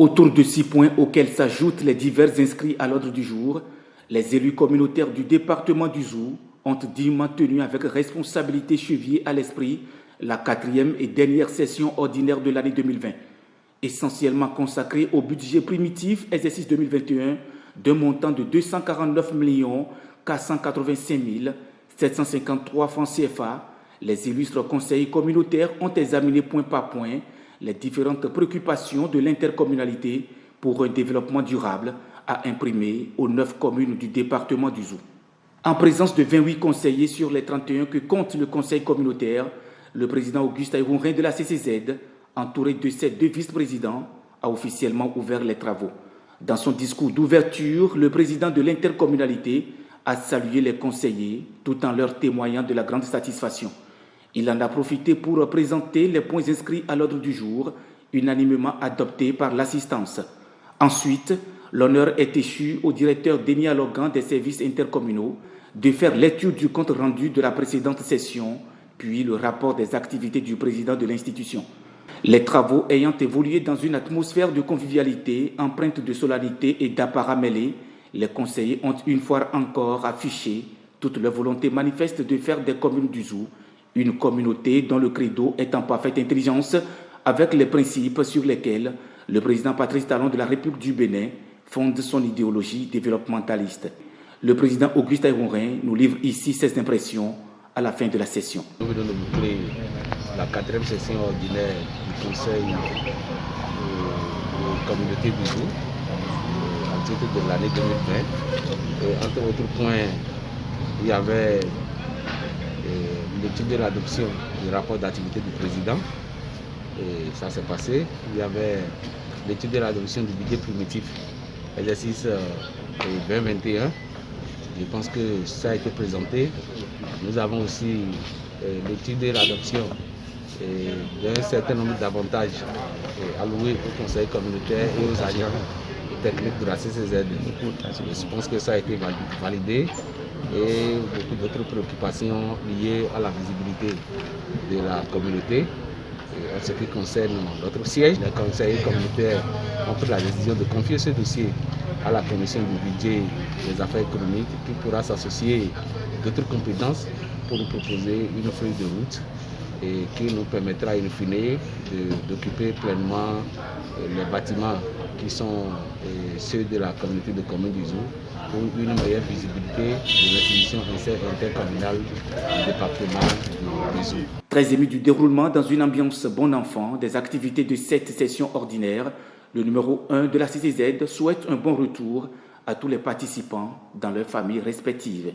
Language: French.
Autour de 6 points auxquels s'ajoutent les divers inscrits à l'ordre du jour, les élus communautaires du département du Zou ont dignement tenu avec responsabilité chevillée à l'esprit la 4e et dernière session ordinaire de l'année 2020, essentiellement consacrée au budget primitif exercice 2021 d'un montant de 249 485 753 francs CFA. Les illustres conseillers communautaires ont examiné point par point les différentes préoccupations de l'intercommunalité pour un développement durable à imprimer aux 9 communes du département du Zou. En présence de 28 conseillers sur les 31 que compte le conseil communautaire, le président Auguste Ayrourin de la CCZ, entouré de ses 2 vice-présidents, a officiellement ouvert les travaux. Dans son discours d'ouverture, le président de l'intercommunalité a salué les conseillers tout en leur témoignant de la grande satisfaction. Il en a profité pour présenter les points inscrits à l'ordre du jour, unanimement adoptés par l'assistance. Ensuite, l'honneur est échu au directeur Denis Logan des services intercommunaux de faire lecture du compte rendu de la précédente session, puis le rapport des activités du président de l'institution. Les travaux ayant évolué dans une atmosphère de convivialité, empreinte de solennité et d'apparat mêlé, les conseillers ont une fois encore affiché toute leur volonté manifeste de faire des communes du Zou une communauté dont le credo est en parfaite intelligence avec les principes sur lesquels le président Patrice Talon de la République du Bénin fonde son idéologie développementaliste. Le président Auguste Ayrourin nous livre ici ses impressions à la fin de la session. Nous venons de boucler la 4e session ordinaire du Conseil de communauté du Zou en titre de l'année 2020. Entre autres points, il y avait l'étude de l'adoption du rapport d'activité du président. Et ça s'est passé. Il y avait l'étude de l'adoption du budget primitif, exercice 2021. Je pense que ça a été présenté. Nous avons aussi l'étude de l'adoption d'un certain nombre d'avantages alloués au conseil communautaire et aux agents techniques de la CCZ. Je pense que ça a été validé et beaucoup d'autres préoccupations liées à la visibilité de la communauté. En ce qui concerne notre siège, les conseillers communautaires ont pris la décision de confier ce dossier à la commission du budget et des affaires économiques qui pourra s'associer d'autres compétences pour nous proposer une feuille de route et qui nous permettra in fine d'occuper pleinement les bâtiments qui sont ceux de la communauté de communes du Zou pour une meilleure visibilité de l'institution intercommunale du département du Zou. Très ému du déroulement dans une ambiance bon enfant des activités de cette session ordinaire, le numéro 1 de la CCZ souhaite un bon retour à tous les participants dans leurs familles respectives.